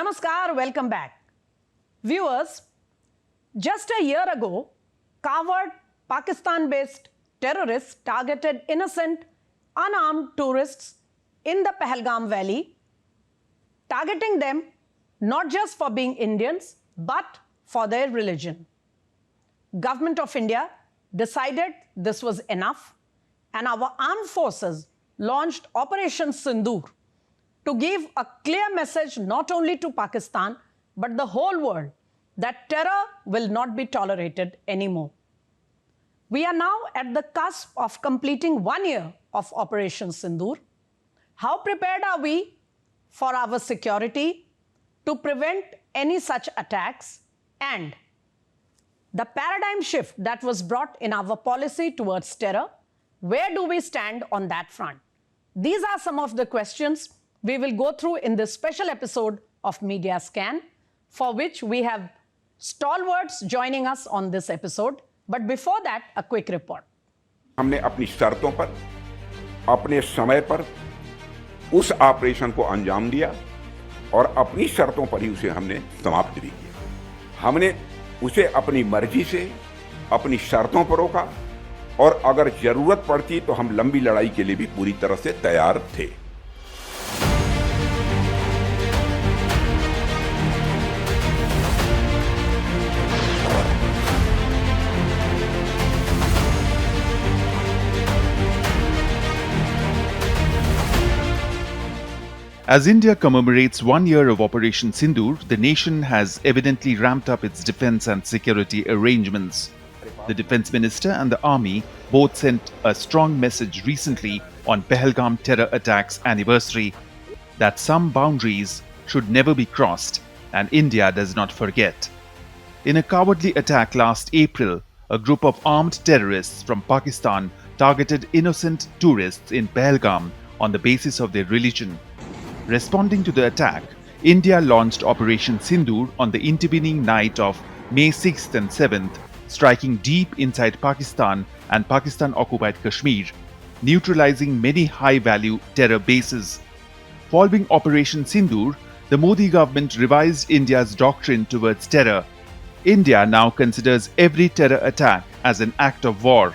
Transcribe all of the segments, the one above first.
Namaskar, welcome back. Viewers, just a year ago, coward Pakistan-based terrorists targeted innocent, unarmed tourists in the Pahalgam Valley, targeting them not just for being Indians, but for their religion. Government of India decided this was enough, and our armed forces launched Operation Sindoor to give a clear message not only to Pakistan, but the whole world that terror will not be tolerated anymore. We are now at the cusp of completing 1 year of Operation Sindoor. How prepared are we for our security to prevent any such attacks, and the paradigm shift that was brought in our policy towards terror, where do we stand on that front? These are some of the questions we will go through in this special episode of Media Scan, for which we have stalwarts joining us on this episode. But before that, a quick report. हमने अपनी शर्तों पर, अपने समय पर उस operation को अंजाम दिया और अपनी शर्तों पर ही उसे हमने समाप्त भी किया। हमने उसे अपनी मर्जी से, अपनी शर्तों पर रोका और अगर जरूरत पड़ती तो हम लंबी लड़ाई के लिए भी पूरी तरह से तैयार थे। As India commemorates 1 year of Operation Sindoor, the nation has evidently ramped up its defense and security arrangements. The defense minister and the army both sent a strong message recently on Pahalgam terror attacks anniversary that some boundaries should never be crossed and India does not forget. In a cowardly attack last April, a group of armed terrorists from Pakistan targeted innocent tourists in Pahalgam on the basis of their religion. Responding to the attack, India launched Operation Sindoor on the intervening night of May 6th and 7th, striking deep inside Pakistan and Pakistan-occupied Kashmir, neutralizing many high-value terror bases. Following Operation Sindoor, the Modi government revised India's doctrine towards terror. India now considers every terror attack as an act of war.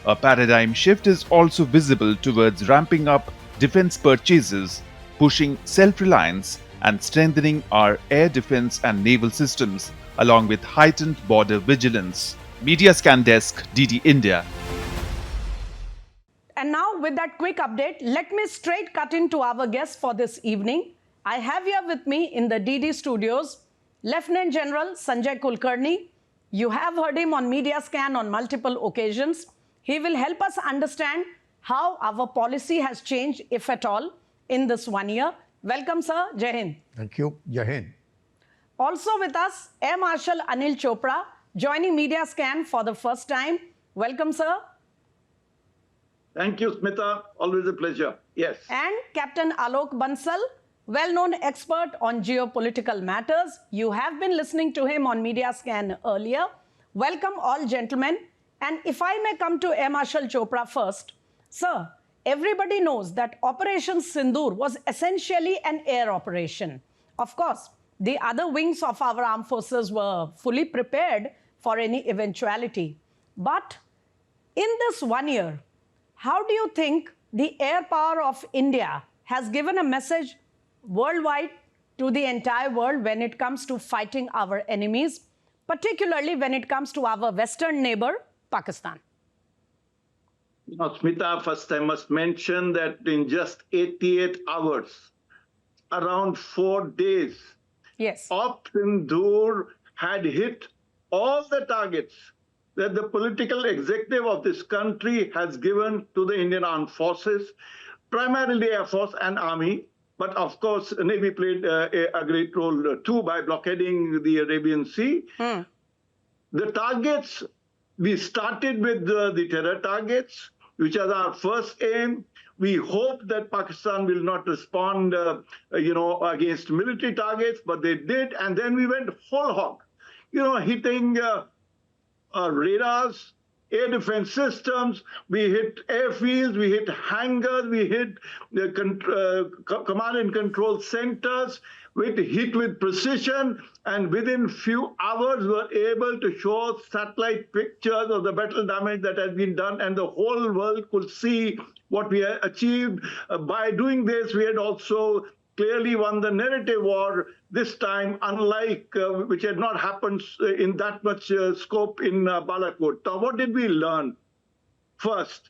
A paradigm shift is also visible towards ramping up defense purchases, pushing self-reliance and strengthening our air defense and naval systems, along with heightened border vigilance. Media Scan Desk, DD India. And now, with that quick update, let me straight cut into our guest for this evening. I have here with me in the DD studios, Lieutenant General Sanjay Kulkarni. You have heard him on Media Scan on multiple occasions. He will help us understand how our policy has changed, if at all, in this 1 year. Welcome, sir. Jai Hind. Thank you. Jai Hind. Also with us, Air Marshal Anil Chopra, joining Media Scan for the first time. Welcome, sir. Thank you, Smita. Always a pleasure. Yes. And Captain Alok Bansal, well-known expert on geopolitical matters. You have been listening to him on Media Scan earlier. Welcome, all gentlemen. And if I may come to Air Marshal Chopra first. Sir, everybody knows that Operation Sindoor was essentially an air operation. Of course, the other wings of our armed forces were fully prepared for any eventuality. But in this 1 year, how do you think the air power of India has given a message worldwide to the entire world when it comes to fighting our enemies, particularly when it comes to our western neighbor, Pakistan? Now, Smita, first I must mention that in just 88 hours, around 4 days, Yes. Operation Sindoor had hit all the targets that the political executive of this country has given to the Indian Armed Forces, primarily Air Force and Army. But of course, Navy played a great role too by blockading the Arabian Sea. The targets, we started with the terror targets, which is our first aim. We hope that Pakistan will not respond, against military targets, but they did. And then we went whole hog, hitting radars, air defense systems, we hit airfields, we hit hangars, we hit the command and control centers. hit with precision, and within few hours were able to show satellite pictures of the battle damage that has been done, and the whole world could see what we had achieved. By doing this, we had also clearly won the narrative war this time, unlike which had not happened in that much scope in Balakot. Now, what did we learn? First,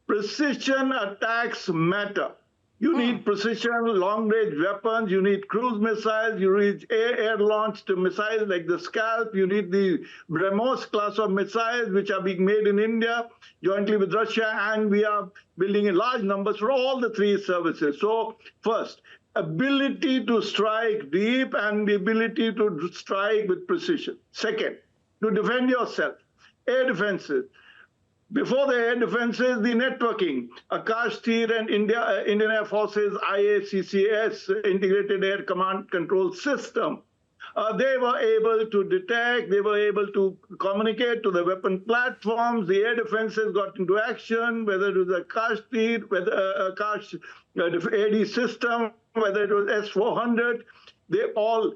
precision attacks matter. You need precision, long-range weapons, you need cruise missiles, you need air-launched missiles like the Scalp, you need the BrahMos class of missiles which are being made in India jointly with Russia, and we are building in large numbers for all the three services. So first, ability to strike deep and the ability to strike with precision. Second, to defend yourself, air defenses. Before the air defenses, the networking, Akash Tir and Indian Air Forces IACCS, Integrated Air Command Control System. They were able to detect, they were able to communicate to the weapon platforms. The air defenses got into action, whether it was Akash Tir, whether Akash AD system, whether it was S-400. They all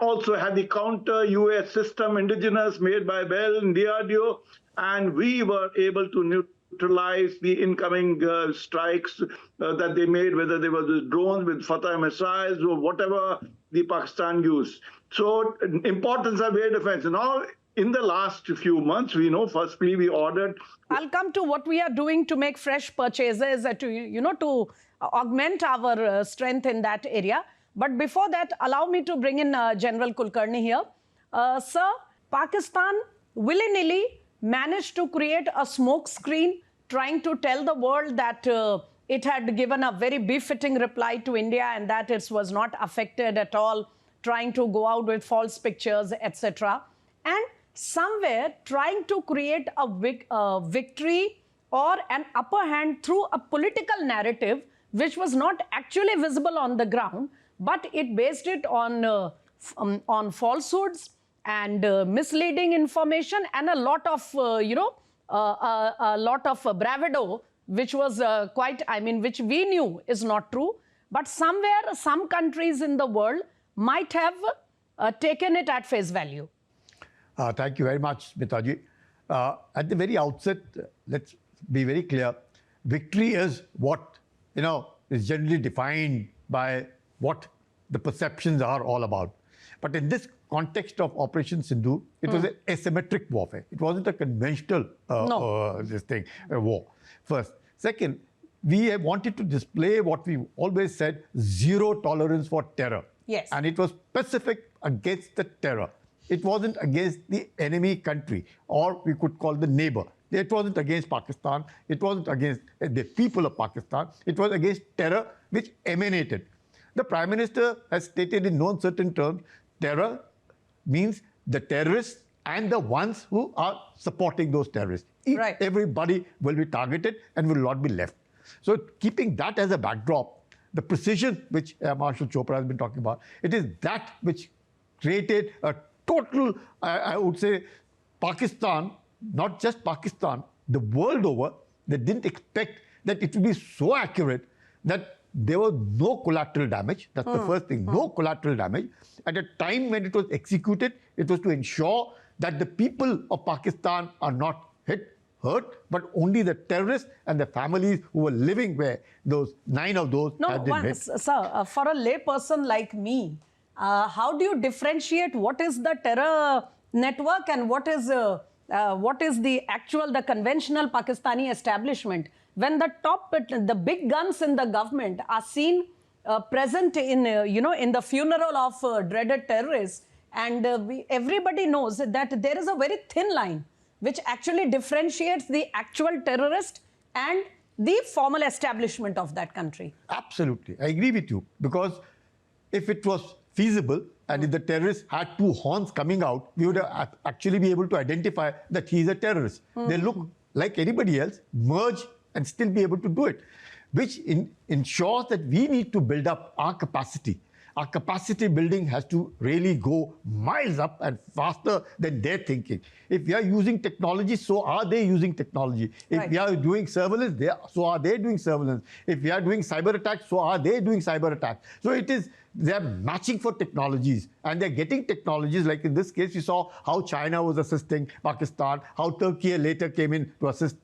also had the counter US system, indigenous, made by Bell and DRDO. And we were able to neutralize the incoming strikes that they made, whether they were the drones with Fatah missiles or whatever the Pakistan used. So importance of air defense. Now, in the last few months, we know, firstly, we ordered... I'll come to what we are doing to make fresh purchases, to augment our strength in that area. But before that, allow me to bring in General Kulkarni here. Sir, Pakistan willy-nilly managed to create a smoke screen trying to tell the world that it had given a very befitting reply to India and that it was not affected at all, trying to go out with false pictures, etc. And somewhere trying to create a victory or an upper hand through a political narrative which was not actually visible on the ground, but it based it on falsehoods and misleading information and a lot of, a lot of bravado, which was which we knew is not true. But somewhere, some countries in the world might have taken it at face value. Thank you very much, Mitaji. At the very outset, let's be very clear. Victory is what, is generally defined by what the perceptions are all about. But in this context of Operation Sindoor, it was an asymmetric warfare. It wasn't a conventional war, first. Second, we have wanted to display what we always said, zero tolerance for terror. Yes. And it was specific against the terror. It wasn't against the enemy country, or we could call the neighbor. It wasn't against Pakistan. It wasn't against the people of Pakistan. It was against terror which emanated. The Prime Minister has stated in no uncertain terms, terror means the terrorists and the ones who are supporting those terrorists. Right. Everybody will be targeted and will not be left. So keeping that as a backdrop, the precision which Marshal Chopra has been talking about, it is that which created a total, I would say, Pakistan, not just Pakistan, the world over, they didn't expect that it would be so accurate that there was no collateral damage. That's the first thing, no collateral damage. At a time when it was executed, it was to ensure that the people of Pakistan are not hurt, but only the terrorists and the families who were living where those 9 of those had been hit. Sir, for a lay person like me, how do you differentiate what is the terror network and what is the conventional Pakistani establishment? When the big guns in the government are seen present in, in the funeral of dreaded terrorists, and everybody knows that there is a very thin line which actually differentiates the actual terrorist and the formal establishment of that country. Absolutely. I agree with you. Because if it was feasible and if the terrorist had 2 horns coming out, we would actually be able to identify that he is a terrorist. They look like anybody else, merge and still be able to do it, which ensures that we need to build up our capacity. Our capacity building has to really go miles up and faster than their thinking. If we are using technology, so are they using technology. If we are doing surveillance, so are they doing surveillance. If we are doing cyber attacks, so are they doing cyber attacks. So it is they're matching for technologies, and they're getting technologies. Like in this case, you saw how China was assisting Pakistan, how Turkey later came in to assist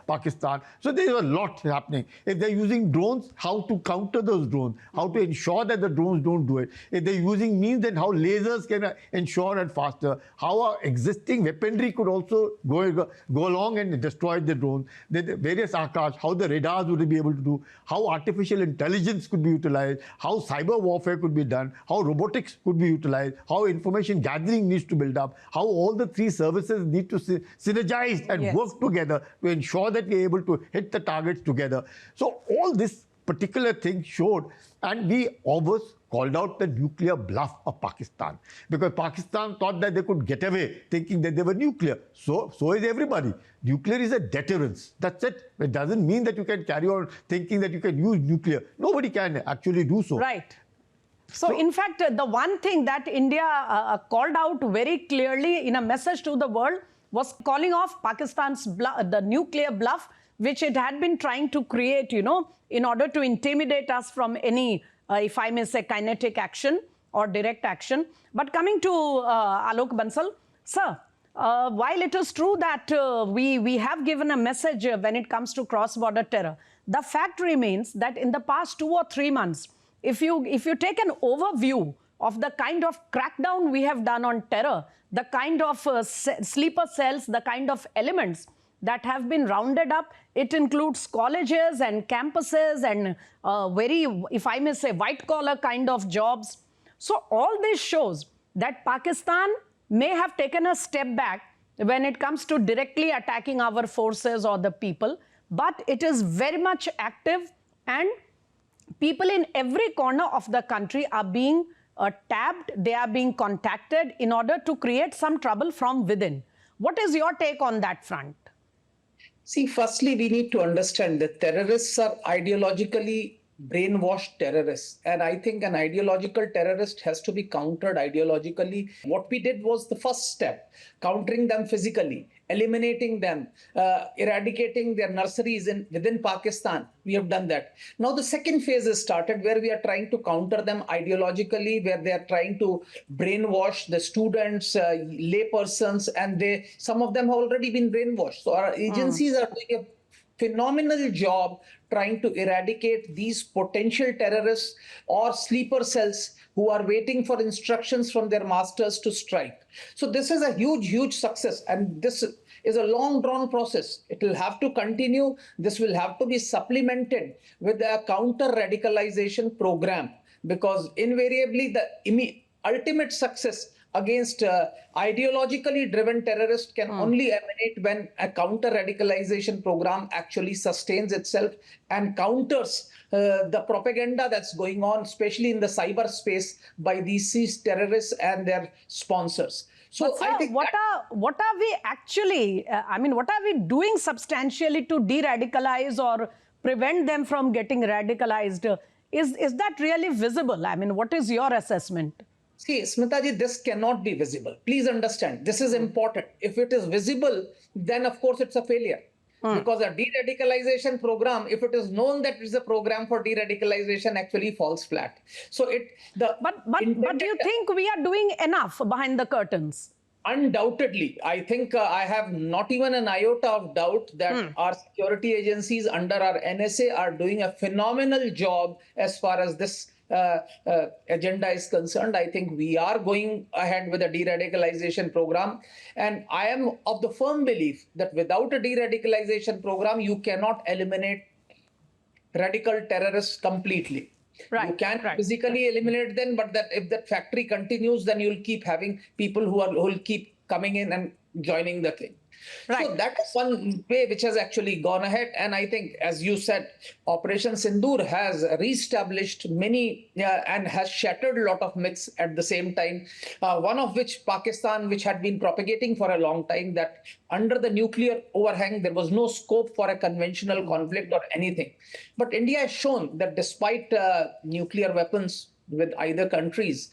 Pakistan. So there's a lot happening. If they're using drones, how to counter those drones, how to ensure that the drones don't do it. If they're using means, then how lasers can ensure and faster, how our existing weaponry could also go along and destroy the drones, the various Akash, how the radars would be able to do, how artificial intelligence could be utilized, how cyber warfare could be done, how robotics could be utilized, how information gathering needs to build up, how all the three services need to synergize and work together to ensure that we're able to hit the targets together. So all this particular thing showed, and we always called out the nuclear bluff of Pakistan, because Pakistan thought that they could get away thinking that they were nuclear. So is everybody. Nuclear is a deterrence. That's it. It doesn't mean that you can carry on thinking that you can use nuclear. Nobody can actually do so. Right. So in fact, the one thing that India called out very clearly in a message to the world was calling off Pakistan's the nuclear bluff, which it had been trying to create, in order to intimidate us from any, if I may say, kinetic action or direct action. But coming to Alok Bansal, sir, while it is true that we have given a message when it comes to cross-border terror, the fact remains that in the past 2 or 3 months, if you take an overview of the kind of crackdown we have done on terror, the kind of sleeper cells, the kind of elements that have been rounded up, it includes colleges and campuses and very, if I may say, white-collar kind of jobs. So all this shows that Pakistan may have taken a step back when it comes to directly attacking our forces or the people, but it is very much active, and people in every corner of the country are being tapped, they are being contacted in order to create some trouble from within. What is your take on that front? See, firstly, we need to understand that terrorists are ideologically brainwashed terrorists. And I think an ideological terrorist has to be countered ideologically. What we did was the first step, countering them physically, eliminating them, eradicating their nurseries within Pakistan. We have done that. Now the second phase has started, where we are trying to counter them ideologically, where they are trying to brainwash the students, laypersons, and some of them have already been brainwashed. So our agencies are doing a phenomenal job trying to eradicate these potential terrorists or sleeper cells who are waiting for instructions from their masters to strike. So this is a huge, huge success, and this is a long drawn process. It will have to continue. This will have to be supplemented with a counter radicalization program, because invariably the ultimate success against ideologically driven terrorists can only emanate when a counter-radicalization program actually sustains itself and counters the propaganda that's going on, especially in the cyberspace, by these terrorists and their sponsors. So but, sir, I think what are we actually, what are we doing substantially to de-radicalize or prevent them from getting radicalized? Is that really visible? What is your assessment? See, Smitaji, this cannot be visible. Please understand, this is important. If it is visible, then of course it's a failure. Because a de-radicalization program, if it is known that it's a program for de-radicalization, actually falls flat. So But do you think we are doing enough behind the curtains? Undoubtedly. I think I have not even an iota of doubt that our security agencies under our NSA are doing a phenomenal job as far as this agenda is concerned. I think we are going ahead with a de-radicalization program. And I am of the firm belief that without a de-radicalization program, you cannot eliminate radical terrorists completely. Right, you can physically eliminate them, but that if that factory continues, then you'll keep having people who will keep coming in and joining the thing. Right. So that is one way which has actually gone ahead. And I think, as you said, Operation Sindoor has reestablished many and has shattered a lot of myths at the same time. One of which Pakistan, which had been propagating for a long time, that under the nuclear overhang, there was no scope for a conventional conflict or anything. But India has shown that despite nuclear weapons with either countries,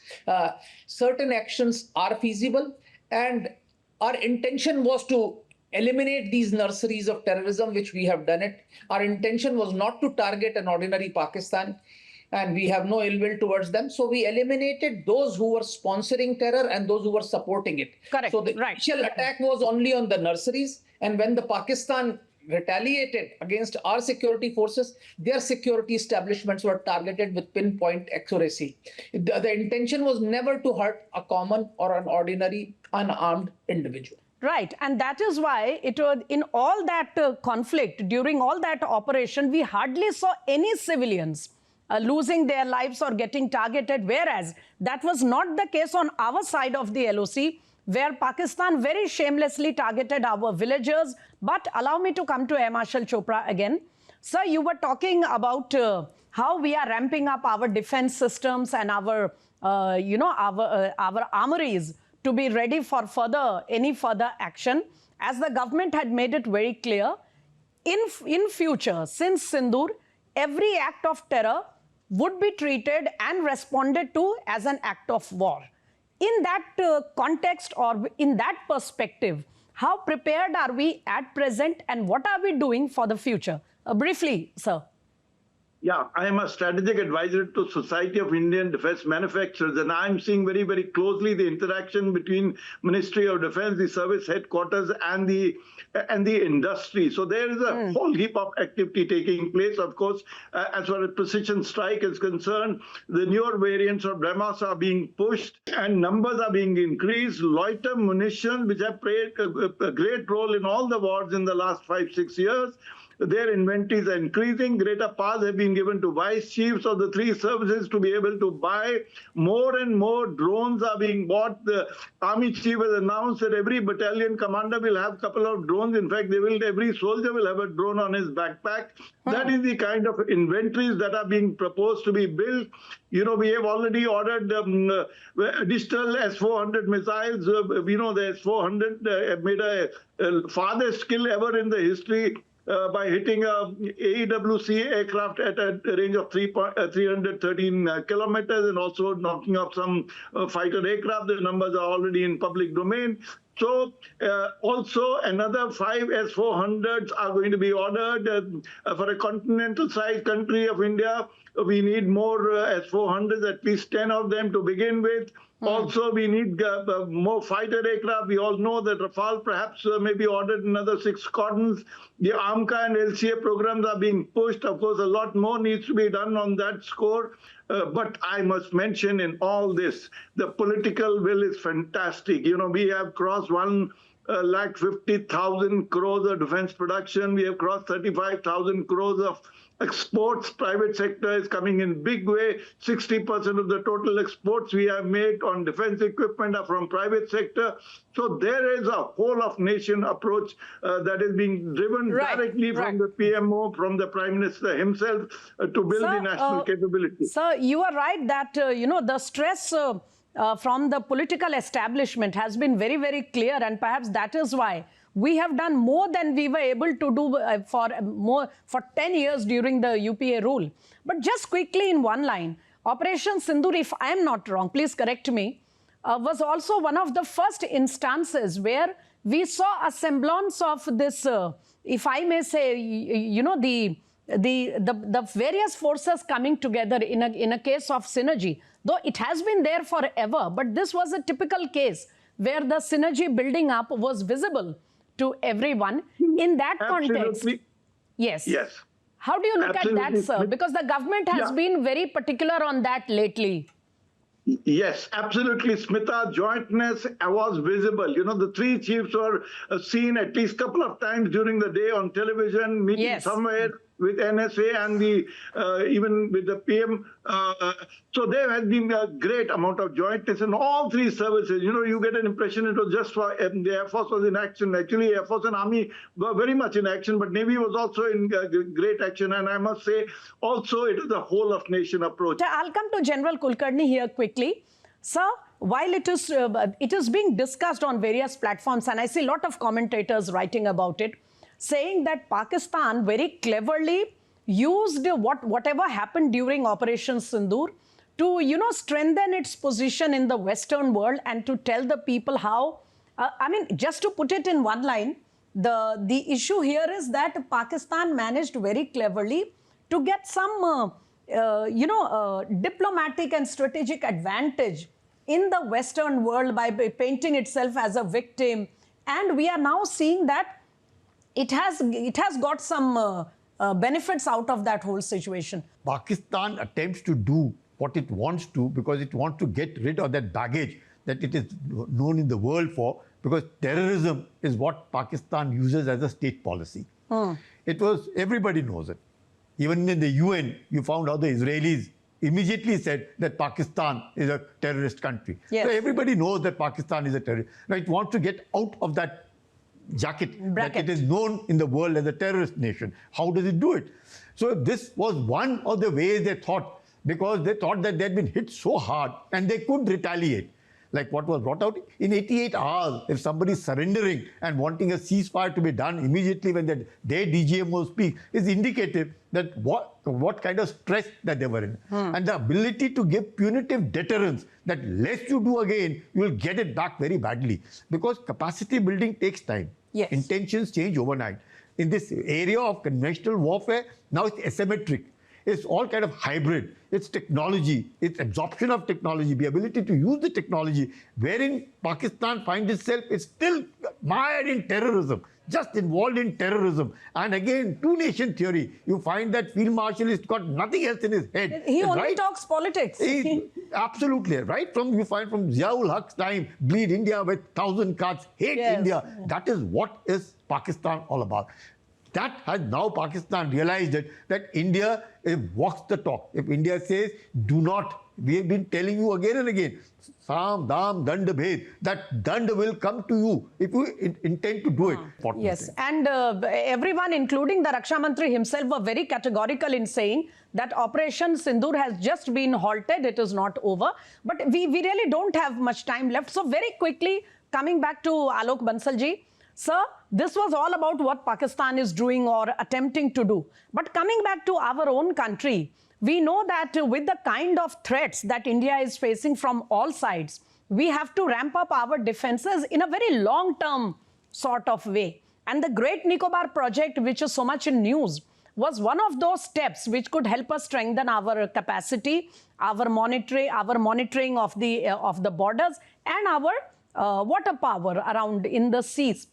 certain actions are feasible. And our intention was to eliminate these nurseries of terrorism, which we have done it. Our intention was not to target an ordinary Pakistan. and we have no ill will towards them. So we eliminated those who were sponsoring terror and those who were supporting it. Correct. So the initial attack was only on the nurseries, and when the Pakistan retaliated against our security forces, their security establishments were targeted with pinpoint accuracy. The intention was never to hurt a common or an ordinary unarmed individual. Right, and that is why it was in all that conflict, during all that operation, we hardly saw any civilians losing their lives or getting targeted, whereas that was not the case on our side of the LOC, where Pakistan very shamelessly targeted our villagers. But allow me to come to Air Marshal Chopra again. Sir, you were talking about how we are ramping up our defense systems and our, our armories to be ready for any further action. As the government had made it very clear, in future, since Sindhur, every act of terror would be treated and responded to as an act of war. In that context or in that perspective, how prepared are we at present and what are we doing for the future? Briefly, sir. Yeah, I am a strategic advisor to Society of Indian Defense Manufacturers, and I'm seeing very, very closely the interaction between Ministry of Defense, the service headquarters, and the industry. So there is a whole heap of activity taking place. Of course, as far as precision strike is concerned, the newer variants of BrahMos are being pushed and numbers are being increased. Loiter munitions, which have played a great role in all the wars in the last 5-6 years, their inventories are increasing. Greater powers have been given to vice chiefs of the three services to be able to buy. More and more drones are being bought. The army chief has announced that every battalion commander will have a couple of drones. In fact, every soldier will have a drone on his backpack. That is the kind of inventories that are being proposed to be built. You know, we have already ordered additional S-400 missiles. The S-400 made a farthest kill ever in the history by hitting a AEWC aircraft at a range of 313 kilometers and also knocking off some fighter aircraft. The numbers are already in public domain. So also another 5 S-400s are going to be ordered for a continental-sized country of India. We need more S-400s, at least 10 of them to begin with. Also, we need more fighter aircraft. We all know that Rafale perhaps may be ordered another 6 squadrons. The AMCA and LCA programs are being pushed. Of course, a lot more needs to be done on that score. But I must mention in all this, the political will is fantastic. You know, we have crossed 1,50,000 crores of defense production. We have crossed 35,000 crores of exports. Private sector is coming in big way. 60% of the total exports we have made on defense equipment are from private sector. So there is a whole of nation approach that is being driven directly from the PMO, from the Prime Minister himself to build the national capability. Sir, you are right that, the stress from the political establishment has been very, very clear, and perhaps that is why we have done more than we were able to do for 10 years during the UPA rule. But just quickly in one line, Operation Sindoor, if I am not wrong, please correct me, was also one of the first instances where we saw a semblance of this, if I may say, the various forces coming together in a case of synergy. Though it has been there forever, but this was a typical case where the synergy building up was visible to everyone. In that context, yes. How do you look at that, sir? Because the government has been very particular on that lately. Yes, absolutely, Smita. Jointness was visible. You know, the three chiefs were seen at least a couple of times during the day on television, meeting somewhere with NSA and even with the PM. So there has been a great amount of jointness in all three services. You know, you get an impression it was just for the Air Force was in action. Actually, Air Force and Army were very much in action, but Navy was also in great action. And I must say, also, it is a whole of nation approach. I'll come to General Kulkarni here quickly. Sir, while it is being discussed on various platforms, and I see a lot of commentators writing about it, saying that Pakistan very cleverly used whatever happened during Operation Sindoor to, strengthen its position in the Western world and to tell the people how, just to put it in one line, the issue here is that Pakistan managed very cleverly to get some diplomatic and strategic advantage in the Western world by painting itself as a victim. And we are now seeing that it has got some benefits out of that whole situation. Pakistan attempts to do what it wants to because it wants to get rid of that baggage that it is known in the world for, because terrorism is what Pakistan uses as a state policy. Everybody knows it. Even in the UN, you found out the Israelis immediately said that Pakistan is a terrorist country. Yes. So everybody knows that Pakistan is a terrorist. Now it wants to get out of that bracket that it is known in the world as a terrorist nation. How does it do it? So this was one of the ways they thought, because they thought that they'd been hit so hard and they could retaliate. Like what was brought out in 88 hours, if somebody is surrendering and wanting a ceasefire to be done immediately when their DGMO speak, is indicative that what kind of stress that they were in. And the ability to give punitive deterrence, that less you do again, you will get it back very badly. Because capacity building takes time. Yes. Intentions change overnight. In this area of conventional warfare, now it's asymmetric. It's all kind of hybrid. It's technology, it's absorption of technology, the ability to use the technology, wherein Pakistan finds itself, it's still mired in terrorism, just involved in terrorism. And again, two-nation theory, you find that Field Marshal has got nothing else in his head. He only talks politics. Absolutely. Right from, you find from Ziaul Haq's time, bleed India with 1,000 cuts, hate India. That is what is Pakistan all about. That has now Pakistan realized that India walks the talk. If India says, do not, we have been telling you again and again, Sam, Dam, Dand, Bhed, that Dand will come to you if you intend to do it. Yes, and everyone, including the Raksha Mantri himself, were very categorical in saying that Operation Sindoor has just been halted, it is not over. But we really don't have much time left. So very quickly, coming back to Alok Bansalji, sir, this was all about what Pakistan is doing or attempting to do. But coming back to our own country, we know that with the kind of threats that India is facing from all sides, we have to ramp up our defenses in a very long-term sort of way. And the Great Nicobar project, which is so much in news, was one of those steps which could help us strengthen our capacity, our monitoring of the borders, and our water power around in the seas.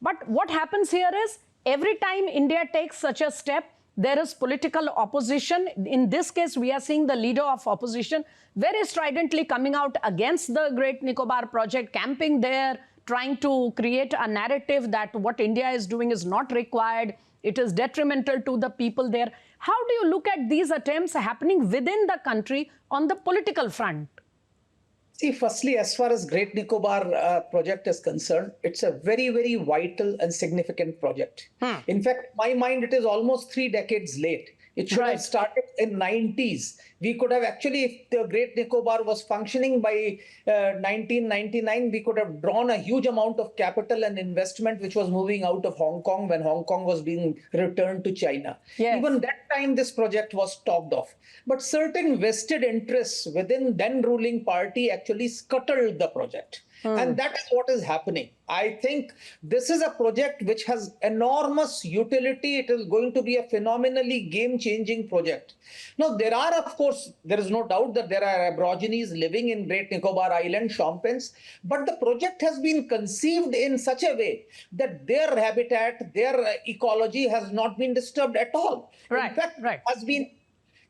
But what happens here is, every time India takes such a step, there is political opposition. In this case, we are seeing the leader of opposition very stridently coming out against the Great Nicobar project, camping there, trying to create a narrative that what India is doing is not required, it is detrimental to the people there. How do you look at these attempts happening within the country on the political front? See, firstly, as far as Great Nicobar project is concerned, it's a very, very vital and significant project. In fact, in my mind, it is almost 3 decades late. It should have started in 90s. We could have actually, if the Great Nicobar was functioning by 1999, we could have drawn a huge amount of capital and investment which was moving out of Hong Kong when Hong Kong was being returned to China. Yes. Even that time, this project was stopped off. But certain vested interests within then ruling party actually scuttled the project. And that is what is happening. I think this is a project which has enormous utility. It is going to be a phenomenally game-changing project. Now, there are, of course, there is no doubt that there are Aborigines living in Great Nicobar Island, Shonpens, but the project has been conceived in such a way that their habitat, their ecology has not been disturbed at all. In fact, has been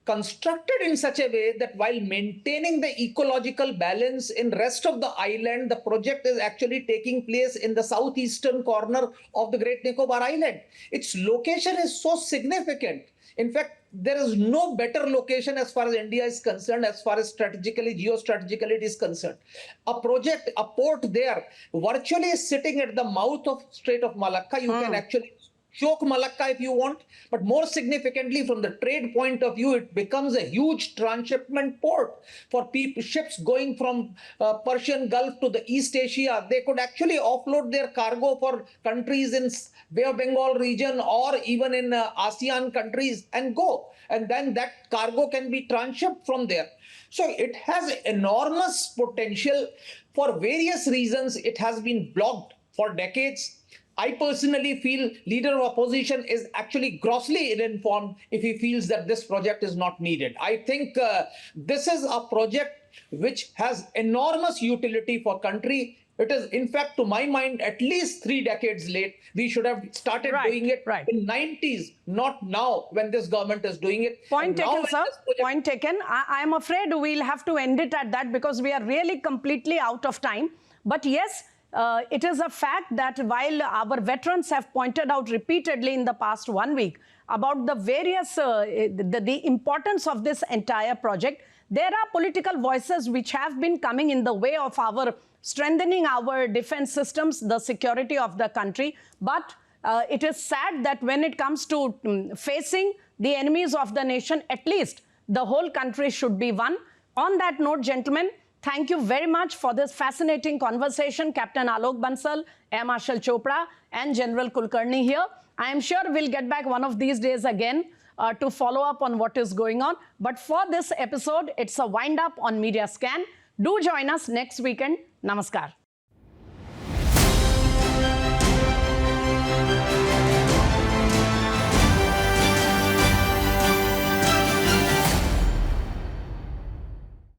constructed in such a way that while maintaining the ecological balance in rest of the island, the project is actually taking place in the southeastern corner of the Great Nicobar Island. Its location is so significant. In fact, there is no better location as far as India is concerned, as far as strategically, geostrategically it is concerned. A project, a port there, virtually sitting at the mouth of Strait of Malacca. You can actually choke Malacca if you want, but more significantly from the trade point of view, it becomes a huge transshipment port for ships going from Persian Gulf to the East Asia. They could actually offload their cargo for countries in Bay of Bengal region or even in ASEAN countries and go. And then that cargo can be transshipped from there. So it has enormous potential. For various reasons, it has been blocked for decades. I personally feel leader of opposition is actually grossly ill-informed if he feels that this project is not needed. I think this is a project which has enormous utility for country. It is, in fact, to my mind, at least 3 decades late. We should have started doing it in 90s, not now when this government is doing it. Point taken, sir. Point taken. I am afraid we'll have to end it at that because we are really completely out of time. But yes, it is a fact that while our veterans have pointed out repeatedly in the past 1 week about the various, the importance of this entire project, there are political voices which have been coming in the way of our strengthening our defense systems, the security of the country. But it is sad that when it comes to facing the enemies of the nation, at least the whole country should be one. On that note, gentlemen, thank you very much for this fascinating conversation. Captain Alok Bansal, Air Marshal Chopra and General Kulkarni here. I am sure we'll get back one of these days again to follow up on what is going on. But for this episode, it's a wind up on Media Scan. Do join us next weekend. Namaskar.